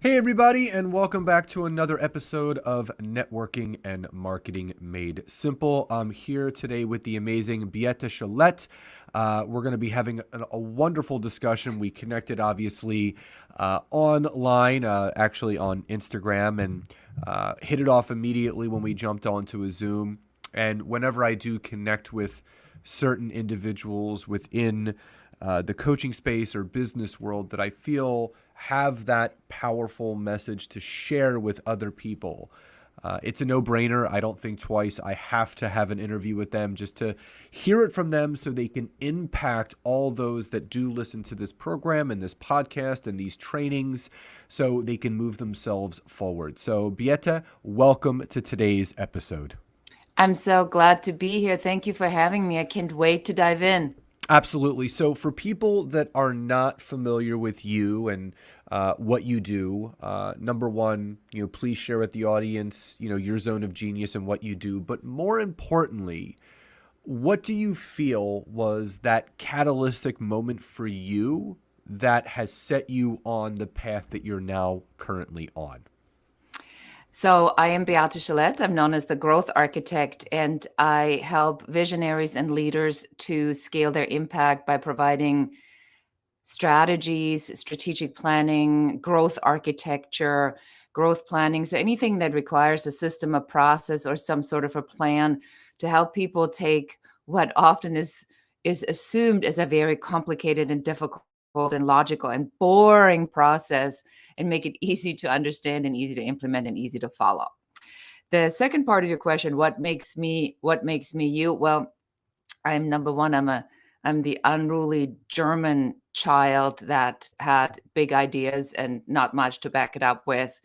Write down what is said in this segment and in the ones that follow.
Hey, everybody, and welcome back to another episode of Networking and Marketing Made Simple. I'm here today with the amazing Beate Chelette. We're going to be having a wonderful discussion. We connected, obviously, online, actually on Instagram, and hit it off immediately when we jumped onto a Zoom. And whenever I do connect with certain individuals within the coaching space or business world that I feel have that powerful message to share with other people. It's a no-brainer. I don't think twice. I have to have an interview with them just to hear it from them so they can impact all those that do listen to this program and this podcast and these trainings so they can move themselves forward. So, Beate, welcome to today's episode. I'm so glad to be here. Thank you for having me. I can't wait to dive in. Absolutely. So for people that are not familiar with you and what you do, number one, please share with the audience, your zone of genius and what you do. But more importantly, what do you feel was that catalytic moment for you that has set you on the path that you're now currently on? So I am Beate Chelette. I'm known as the growth architect, and I help visionaries and leaders to scale their impact by providing strategies, strategic planning, growth architecture, growth planning. So anything that requires a system, a process, or some sort of a plan to help people take what often is assumed as a very complicated and difficult and logical and boring process and make it easy to understand and easy to implement and easy to follow. The second part of your question, what makes me you? Well, I'm number one, I'm the unruly German child that had big ideas and not much to back it up with.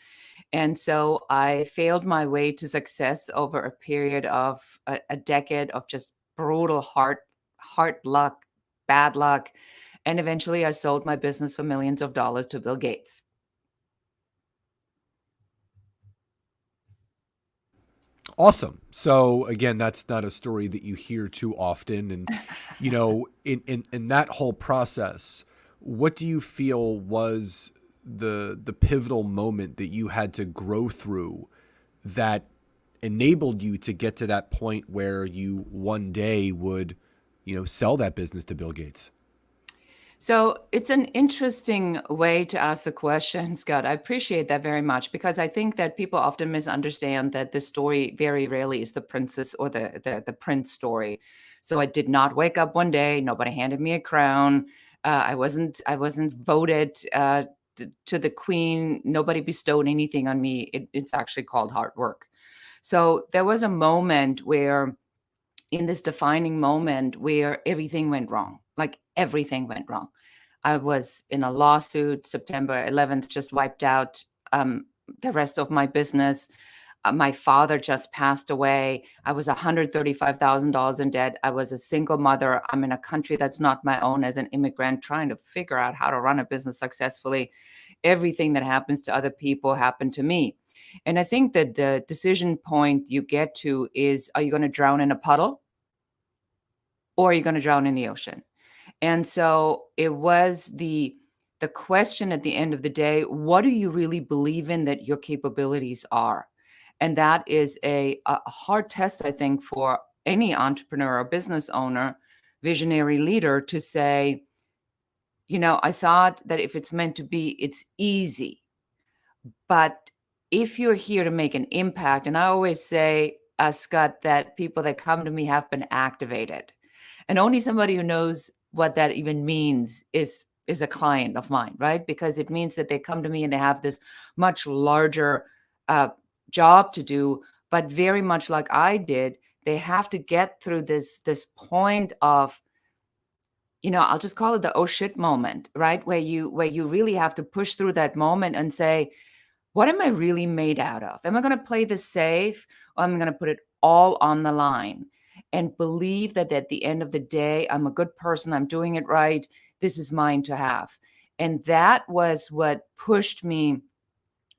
And so I failed my way to success over a period of a decade of just brutal hard luck, bad luck. And eventually I sold my business for millions of dollars to Bill Gates. Awesome. So again, that's not a story that you hear too often. And, in that whole process, what do you feel was the pivotal moment that you had to grow through that enabled you to get to that point where you one day would, sell that business to Bill Gates? So it's an interesting way to ask the question, Scott. I appreciate that very much because I think that people often misunderstand that the story very rarely is the princess or the prince story. So I did not wake up one day. Nobody handed me a crown. I wasn't voted to the queen. Nobody bestowed anything on me. It's actually called hard work. So there was a moment where in this defining moment where everything went wrong. Like everything went wrong. I was in a lawsuit. September 11th just wiped out the rest of my business. My father just passed away. I was $135,000 in debt. I was a single mother. I'm in a country that's not my own as an immigrant, trying to figure out how to run a business successfully. Everything that happens to other people happened to me. And I think that the decision point you get to is, are you going to drown in a puddle or are you going to drown in the ocean? And so it was the question at the end of the day, what do you really believe in that your capabilities are? And that is a hard test, I think, for any entrepreneur or business owner, visionary leader to say, I thought that if it's meant to be, it's easy. But if you're here to make an impact, and I always say, Scott, that people that come to me have been activated. And only somebody who knows what that even means is a client of mine, right? Because it means that they come to me and they have this much larger uh, job to do, but very much like I did, they have to get through this point of, I'll just call it the oh shit moment, right? Where you really have to push through that moment and say, what am I really made out of? Am I going to play this safe or am I going to put it all on the line and believe that at the end of the day, I'm a good person, I'm doing it right, this is mine to have? And that was what pushed me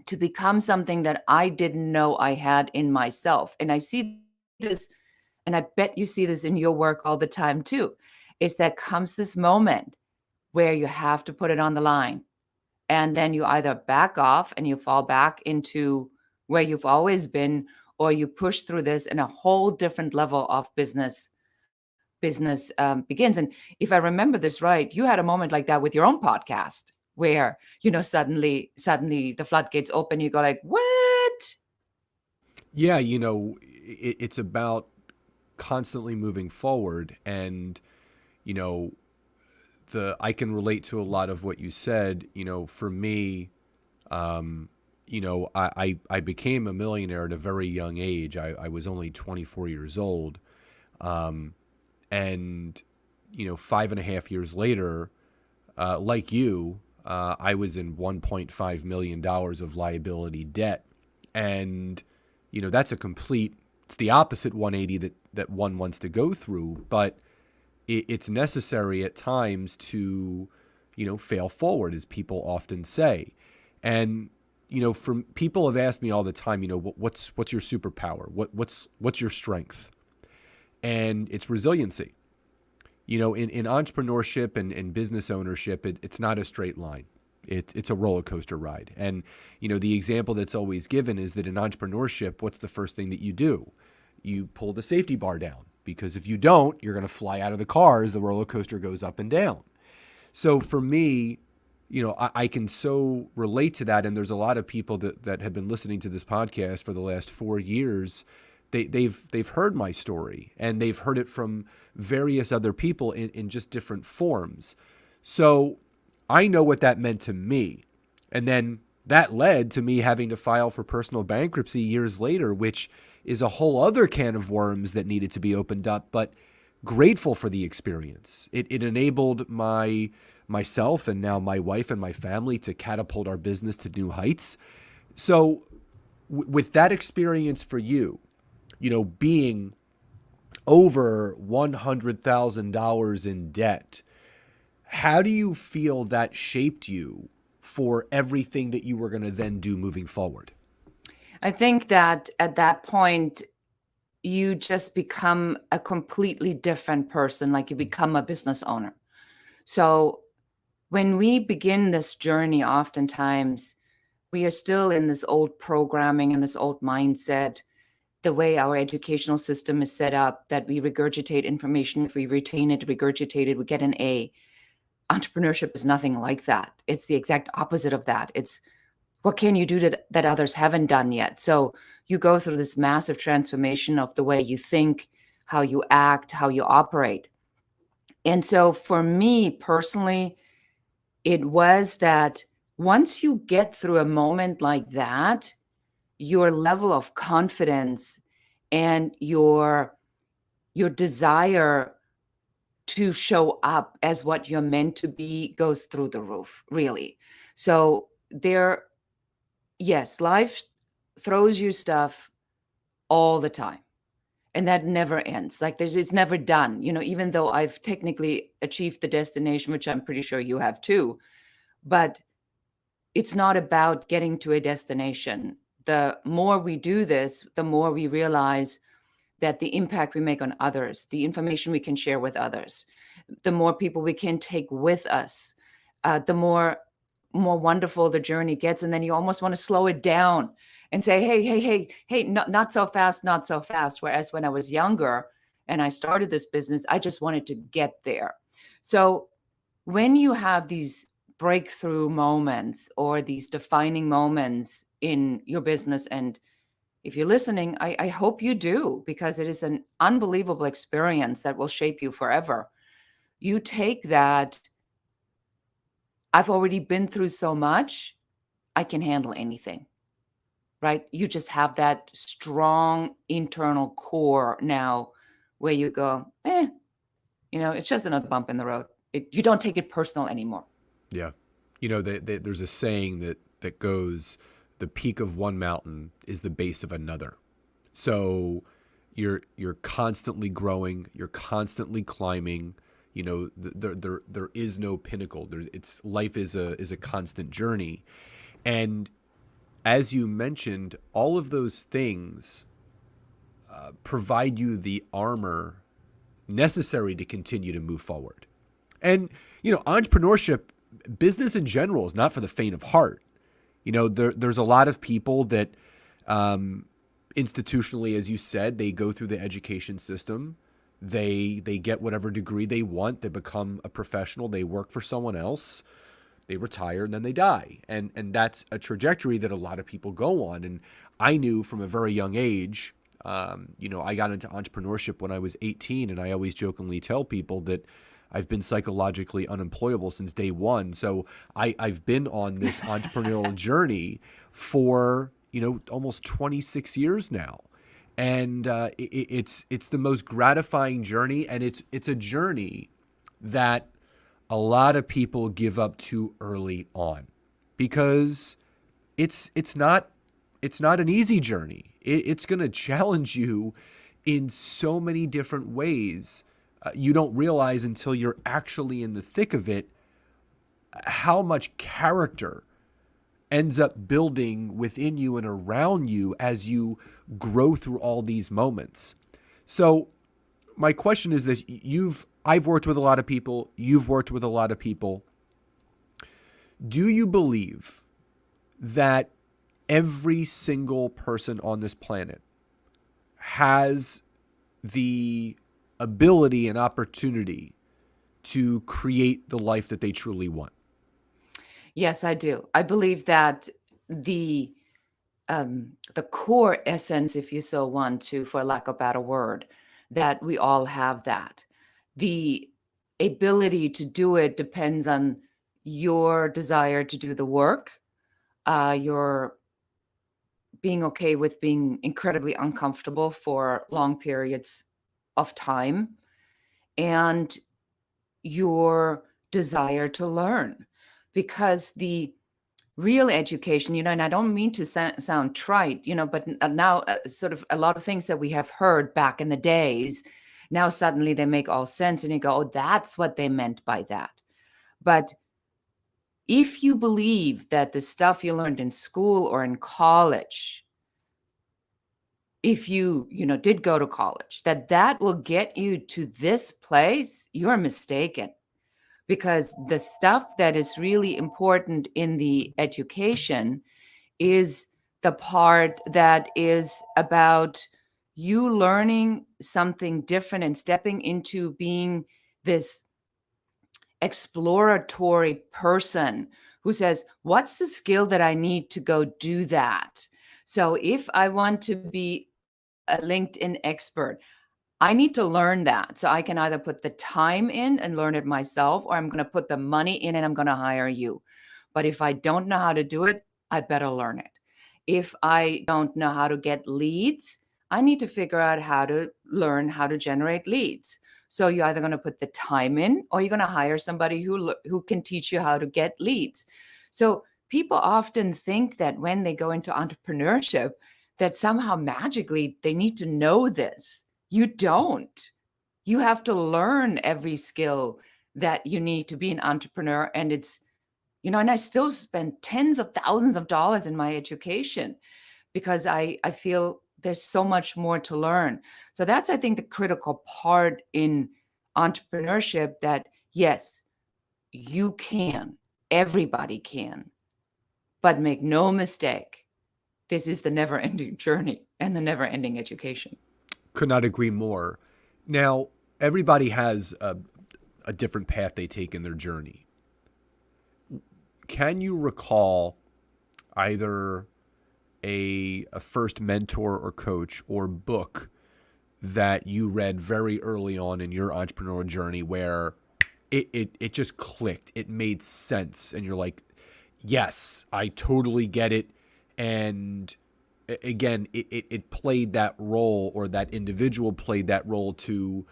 to become something that I didn't know I had in myself. And I see this, and I bet you see this in your work all the time too, is that comes this moment where you have to put it on the line And then you either back off and you fall back into where you've always been, or you push through this and a whole different level of business begins. And if I remember this right, you had a moment like that with your own podcast where, suddenly the floodgates open, you go like, what? Yeah, it's about constantly moving forward, and you know I can relate to a lot of what you said. For me, I became a millionaire at a very young age. I was only 24 years old, and 5.5 years later, like you, I was in $1.5 million of liability debt, and that's it's the opposite 180 that one wants to go through, but it's necessary at times to, fail forward, as people often say. And, from people have asked me all the time, what's your superpower? What's your strength? And it's resiliency. In entrepreneurship and business ownership, it's not a straight line. It's a roller coaster ride. And, the example that's always given is that in entrepreneurship, what's the first thing that you do? You pull the safety bar down, because if you don't, you're going to fly out of the car as the roller coaster goes up and down. So for me, I can so relate to that. And there's a lot of people that have been listening to this podcast for the last 4 years. They've heard my story, and they've heard it from various other people in just different forms. So I know what that meant to me. And then that led to me having to file for personal bankruptcy years later, which is a whole other can of worms that needed to be opened up, but grateful for the experience. It enabled myself and now my wife and my family to catapult our business to new heights. So with that experience for you, being over $100,000 in debt, how do you feel that shaped you for everything that you were going to then do moving forward? I think that at that point, you just become a completely different person, like you become a business owner. So when we begin this journey, oftentimes we are still in this old programming and this old mindset, the way our educational system is set up, that we regurgitate information. If we retain it, regurgitate it, we get an A. Entrepreneurship is nothing like that. It's the exact opposite of that. It's what can you do that others haven't done yet? So you go through this massive transformation of the way you think, how you act, how you operate. And so for me personally, it was that once you get through a moment like that, your level of confidence and your desire to show up as what you're meant to be goes through the roof, really. So yes, life throws you stuff all the time, and that never ends. Like it's never done. Even though I've technically achieved the destination, which I'm pretty sure you have too, but it's not about getting to a destination. The more we do this, the more we realize that the impact we make on others, the information we can share with others, the more people we can take with us, the more wonderful the journey gets. And then you almost want to slow it down and say, hey, not so fast, not so fast. Whereas when I was younger and I started this business, I just wanted to get there. So when you have these breakthrough moments or these defining moments in your business, and if you're listening, I hope you do, because it is an unbelievable experience that will shape you forever. You take that, I've already been through so much, I can handle anything, right? You just have that strong internal core now where you go, it's just another bump in the road. You don't take it personal anymore. Yeah. There's a saying that goes, the peak of one mountain is the base of another. So you're constantly growing, you're constantly climbing. There is no pinnacle. Life is a constant journey. And as you mentioned, all of those things provide you the armor necessary to continue to move forward. And entrepreneurship business in general is not for the faint of heart. There's a lot of people that institutionally, as you said, they go through the education system. They get whatever degree they want. They become a professional. They work for someone else. They retire and then they die. And that's a trajectory that a lot of people go on. And I knew from a very young age, I got into entrepreneurship when I was 18, and I always jokingly tell people that I've been psychologically unemployable since day one. So I've been on this entrepreneurial journey for, almost 26 years now. And it's the most gratifying journey. And it's a journey that a lot of people give up too early on, because it's not an easy journey. It's going to challenge you in so many different ways. You don't realize until you're actually in the thick of it how much character ends up building within you and around you as you grow through all these moments. So my question is this: I've worked with a lot of people, you've worked with a lot of people. Do you believe that every single person on this planet has the ability and opportunity to create the life that they truly want? Yes, I do. I believe that the core essence, if you so want to, for lack of a better word, that we all have that. The ability to do it depends on your desire to do the work, your being okay with being incredibly uncomfortable for long periods of time, and your desire to learn. Because the real education, and I don't mean to sound trite, but now sort of a lot of things that we have heard back in the days, now suddenly they make all sense, and you go, oh, that's what they meant by that. But if you believe that the stuff you learned in school or in college, if you did go to college, that will get you to this place, you're mistaken. Because the stuff that is really important in the education is the part that is about you learning something different and stepping into being this exploratory person who says, what's the skill that I need to go do that? So if I want to be a LinkedIn expert, I need to learn that. So I can either put the time in and learn it myself, or I'm going to put the money in and I'm going to hire you. But if I don't know how to do it, I better learn it. If I don't know how to get leads, I need to figure out how to learn how to generate leads. So you're either going to put the time in, or you're going to hire somebody who can teach you how to get leads. So people often think that when they go into entrepreneurship, that somehow magically they need to know this. You don't. You have to learn every skill that you need to be an entrepreneur. And it's, and I still spend tens of thousands of dollars in my education because I feel there's so much more to learn. So that's, I think, the critical part in entrepreneurship, that yes, you can, everybody can, but make no mistake, this is the never-ending journey and the never-ending education. Could not agree more. Now, everybody has a different path they take in their journey. Can you recall either a first mentor or coach or book that you read very early on in your entrepreneurial journey where it just clicked, it made sense, and you're like, yes, I totally get it? And again, it played that role, or that individual played that role to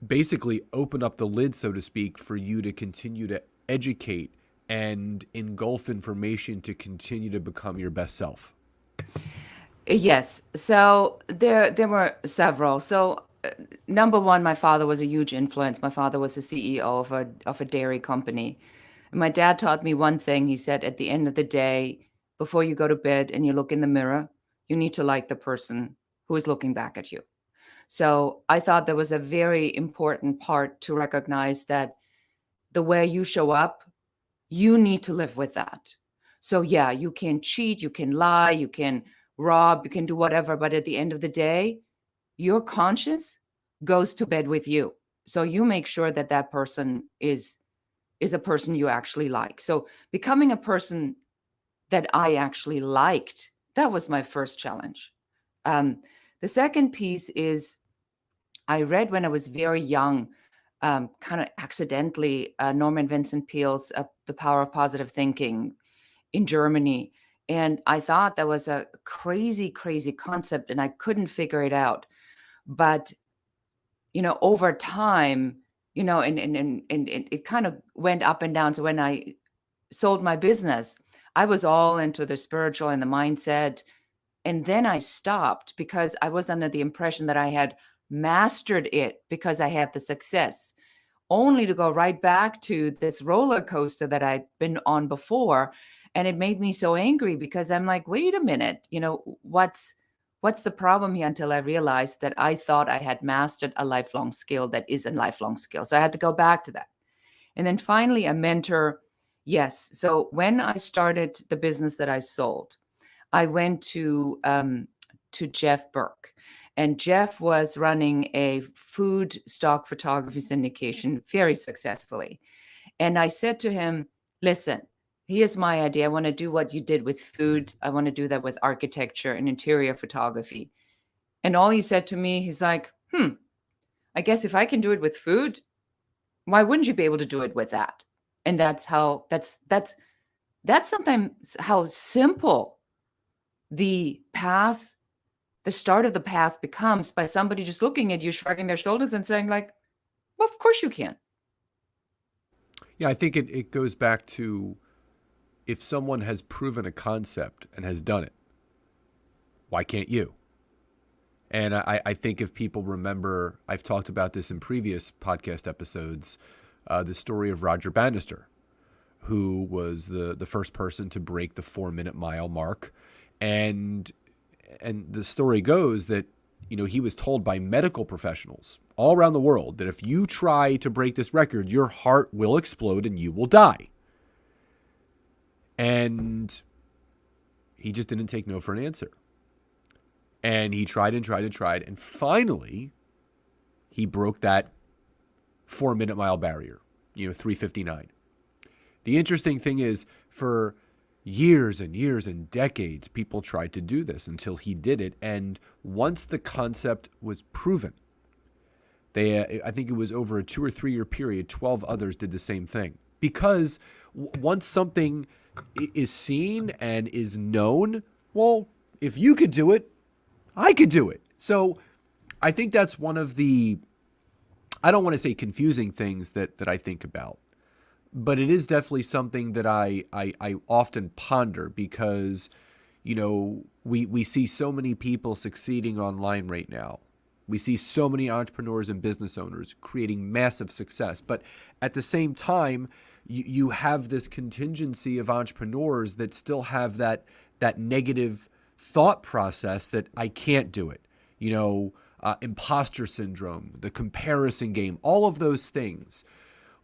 basically open up the lid, so to speak, for you to continue to educate and engulf information to continue to become your best self. Yes. So there were several. So number one, my father was a huge influence. My father was the CEO of a dairy company. And my dad taught me one thing. He said, at the end of the day, before you go to bed and you look in the mirror, you need to like the person who is looking back at you. So I thought that was a very important part to recognize, that the way you show up, you need to live with that. So yeah, you can cheat, you can lie, you can rob, you can do whatever, but at the end of the day, your conscience goes to bed with you. So you make sure that that person is a person you actually like. So becoming a person that I actually liked, that was my first challenge. The second piece is I read when I was very young, kind of accidentally, Norman Vincent Peale's The Power of Positive Thinking in Germany. And I thought that was a crazy, crazy concept, and I couldn't figure it out. But, over time, and it kind of went up and down. So when I sold my business, I was all into the spiritual and the mindset. And then I stopped because I was under the impression that I had mastered it because I had the success, only to go right back to this roller coaster that I'd been on before. And it made me so angry because I'm like, wait a minute, what's the problem here? Until I realized that I thought I had mastered a lifelong skill that is a lifelong skill. So I had to go back to that. And then finally, a mentor. Yes. So when I started the business that I sold, I went to Jeff Burke, and Jeff was running a food stock photography syndication very successfully. And I said to him, "Listen, here's my idea. I want to do what you did with food. I want to do that with architecture and interior photography." And all he said to me, he's like, I guess if I can do it with food, why wouldn't you be able to do it with that? And that's sometimes how simple the path, the start of the path becomes by somebody just looking at you, shrugging their shoulders and saying like, well, of course you can. Yeah, I think it goes back to if someone has proven a concept and has done it, why can't you? And I think if people remember, I've talked about this in previous podcast episodes, the story of Roger Bannister, who was the first person to break the 4-minute mile mark. And the story goes that, he was told by medical professionals all around the world that if you try to break this record, your heart will explode and you will die. And he just didn't take no for an answer. And he tried and tried and tried. And finally, he broke that 4-minute mile barrier, 3:59. The interesting thing is, for years and years and decades, people tried to do this until he did it. And once the concept was proven, I think it was over a 2 or 3 year period, 12 others did the same thing. Because once something is seen and is known, well, if you could do it, I could do it. So I think that's one of the, I don't want to say confusing things that I think about, but it is definitely something that I often ponder because, we see so many people succeeding online right now. We see so many entrepreneurs and business owners creating massive success. But at the same time, you have this contingency of entrepreneurs that still have that negative thought process that I can't do it. Imposter syndrome, the comparison game, all of those things.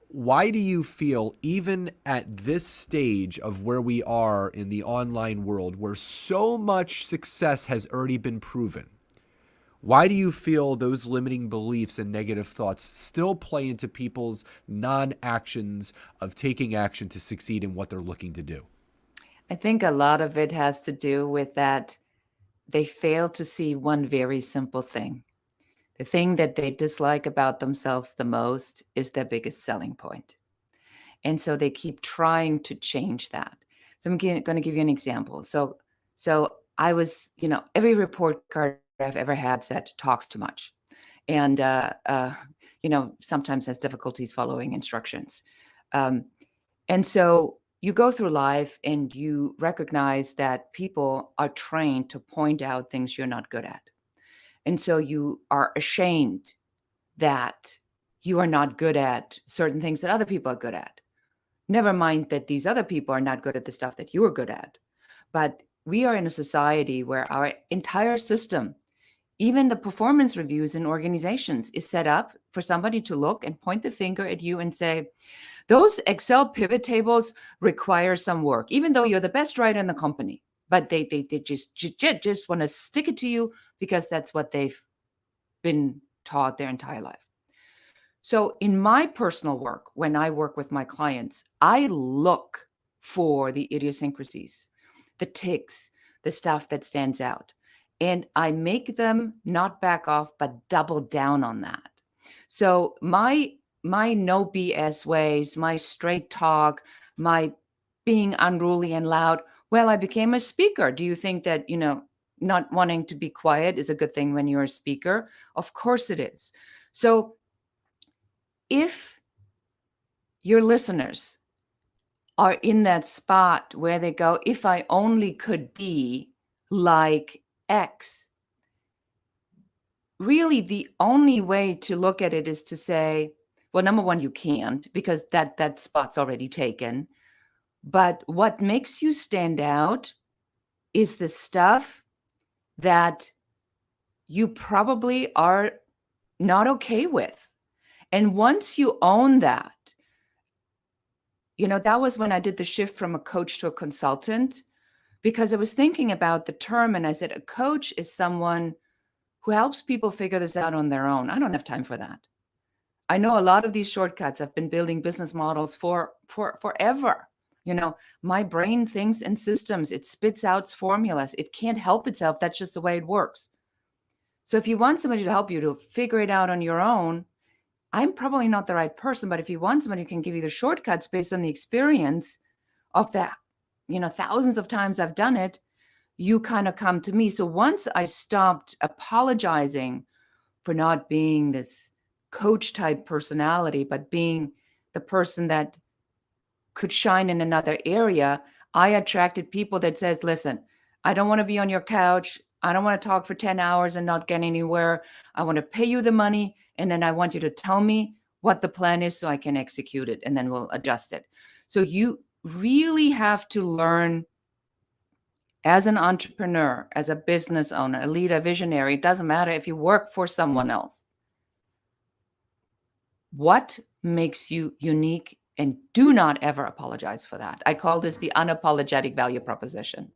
Why do you feel, even at this stage of where we are in the online world, where so much success has already been proven, why do you feel those limiting beliefs and negative thoughts still play into people's non-actions of taking action to succeed in what they're looking to do? I think a lot of it has to do with that they fail to see one very simple thing. The thing that they dislike about themselves the most is their biggest selling point. And so they keep trying to change that. So I'm going to give you an example. So I was, every report card I've ever had said talks too much, and sometimes has difficulties following instructions. And so you go through life and you recognize that people are trained to point out things you're not good at. And so you are ashamed that you are not good at certain things that other people are good at. Never mind that these other people are not good at the stuff that you are good at. But we are in a society where our entire system Even the performance reviews in organizations is set up for somebody to look and point the finger at you and say, those Excel pivot tables require some work, even though you're the best writer in the company. But they just want to stick it to you because that's what they've been taught their entire life. So in my personal work, when I work with my clients, I look for the idiosyncrasies, the tics, the stuff that stands out. And I make them not back off, but double down on that. So my no BS ways, my straight talk, my being unruly and loud, well, I became a speaker. Do you think that, not wanting to be quiet is a good thing when you're a speaker? Of course it is. So if your listeners are in that spot where they go, if I only could be like X, really the only way to look at it is to say, well, number one, you can't, because that spot's already taken. But what makes you stand out is the stuff that you probably are not okay with. And once you own that, that was when I did the shift from a coach to a consultant, because I was thinking about the term and I said, a coach is someone who helps people figure this out on their own. I don't have time for that. I know a lot of these shortcuts. I've been building business models for forever. My brain thinks in systems. It spits out formulas. It can't help itself. That's just the way it works. So if you want somebody to help you to figure it out on your own, I'm probably not the right person. But if you want somebody who can give you the shortcuts based on the experience of that, thousands of times I've done it, you kind of come to me. So once I stopped apologizing for not being this coach type personality, but being the person that could shine in another area, I attracted people that says, listen, I don't want to be on your couch. I don't want to talk for 10 hours and not get anywhere. I want to pay you the money. And then I want you to tell me what the plan is so I can execute it, and then we'll adjust it. So you really have to learn as an entrepreneur, as a business owner, a leader, visionary. It doesn't matter if you work for someone else. What makes you unique? And do not ever apologize for that. I call this the unapologetic value proposition.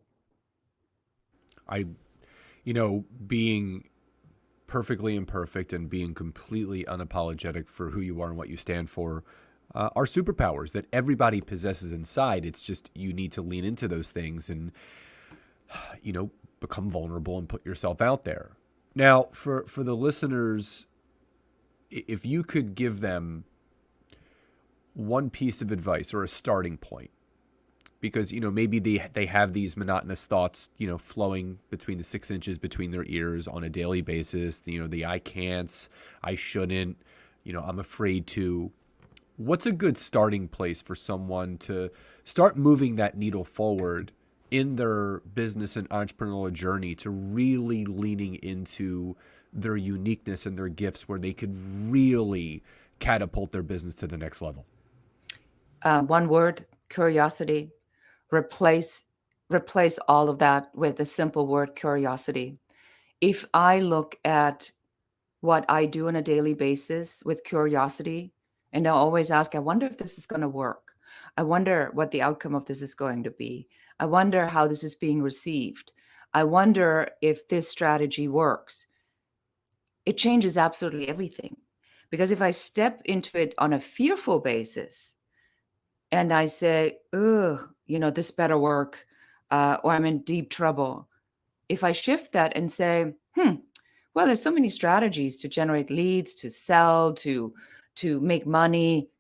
Being perfectly imperfect and being completely unapologetic for who you are and what you stand for are superpowers that everybody possesses inside. It's just you need to lean into those things and, become vulnerable and put yourself out there. Now, for the listeners, if you could give them one piece of advice or a starting point, because maybe they have these monotonous thoughts flowing between the 6 inches between their ears on a daily basis, the I can'ts, I shouldn't, I'm afraid to. What's a good starting place for someone to start moving that needle forward in their business and entrepreneurial journey, to really leaning into their uniqueness and their gifts where they could really catapult their business to the next level? One word: curiosity. Replace all of that with the simple word curiosity. If I look at what I do on a daily basis with curiosity, and I always ask, I wonder if this is going to work. I wonder what the outcome of this is going to be. I wonder how this is being received. I wonder if this strategy works. It changes absolutely everything. Because if I step into it on a fearful basis, and I say, ugh, this better work, or I'm in deep trouble. If I shift that and say, well, there's so many strategies to generate leads, to sell, to make money.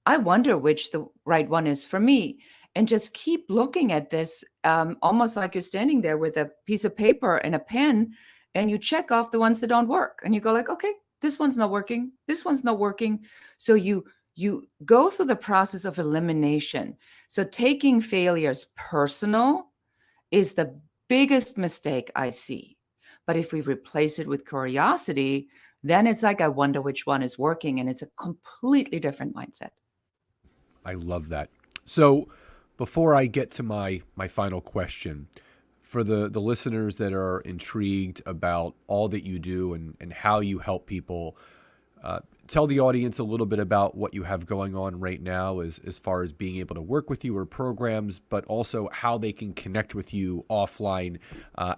I wonder which the right one is for me. And just keep looking at this, almost like you're standing there with a piece of paper and a pen, and you check off the ones that don't work. And you go like, okay, this one's not working. This one's not working. So you go through the process of elimination. So taking failures personal is the biggest mistake I see. But if we replace it with curiosity, then it's like, I wonder which one is working. And it's a completely different mindset. I love that. So before I get to my final question, for the listeners that are intrigued about all that you do and how you help people, tell the audience a little bit about what you have going on right now as far as being able to work with you or programs, but also how they can connect with you offline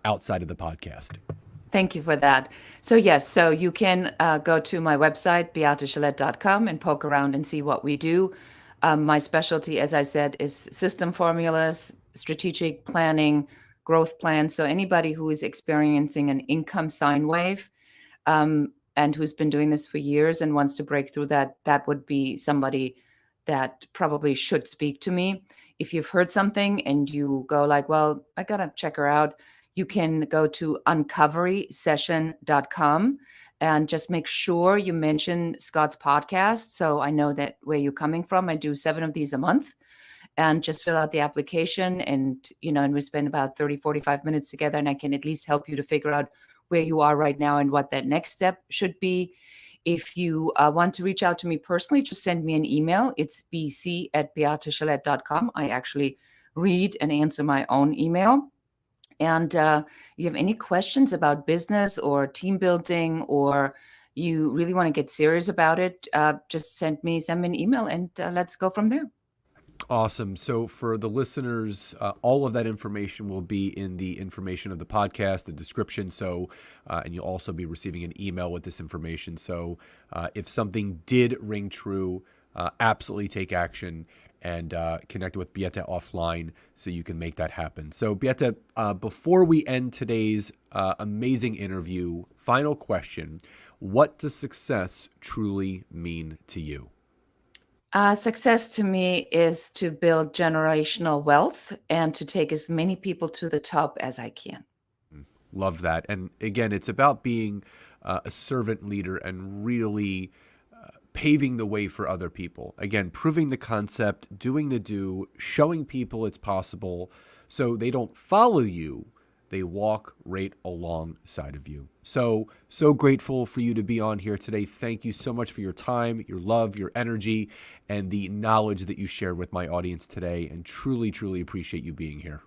outside of the podcast. Thank you for that. So yes, so you can go to my website, beatechelette.com, and poke around and see what we do. My specialty, as I said, is system formulas, strategic planning, growth plans. So anybody who is experiencing an income sine wave and who's been doing this for years and wants to break through that, that would be somebody that probably should speak to me. If you've heard something and you go like, well, I got to check her out, you can go to uncoverysession.com and just make sure you mention Scott's podcast. So I know that where you're coming from. I do 7 of these a month, and just fill out the application, and, and we spend about 30, 45 minutes together, and I can at least help you to figure out where you are right now and what that next step should be. If you want to reach out to me personally, just send me an email. It's bc@beatechelette.com. I actually read and answer my own email. And you have any questions about business or team building, or you really want to get serious about it, just send me an email, and let's go from there. Awesome. So for the listeners, all of that information will be in the information of the podcast, the description. So, and you'll also be receiving an email with this information. So if something did ring true, absolutely take action and connect with Beate offline so you can make that happen. So Beate, before we end today's amazing interview, final question: what does success truly mean to you? Success to me is to build generational wealth and to take as many people to the top as I can. Love that. And again, it's about being a servant leader and really paving the way for other people. Again, proving the concept, doing the do, showing people it's possible so they don't follow you, they walk right alongside of you. So grateful for you to be on here today. Thank you so much for your time, your love, your energy, and the knowledge that you shared with my audience today, and truly, truly appreciate you being here.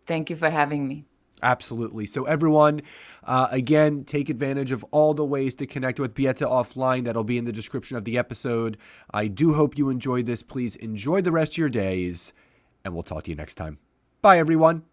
Thank you for having me. Absolutely. So everyone, again, take advantage of all the ways to connect with Beate offline. That'll be in the description of the episode. I do hope you enjoyed this. Please enjoy the rest of your days, and we'll talk to you next time. Bye, everyone.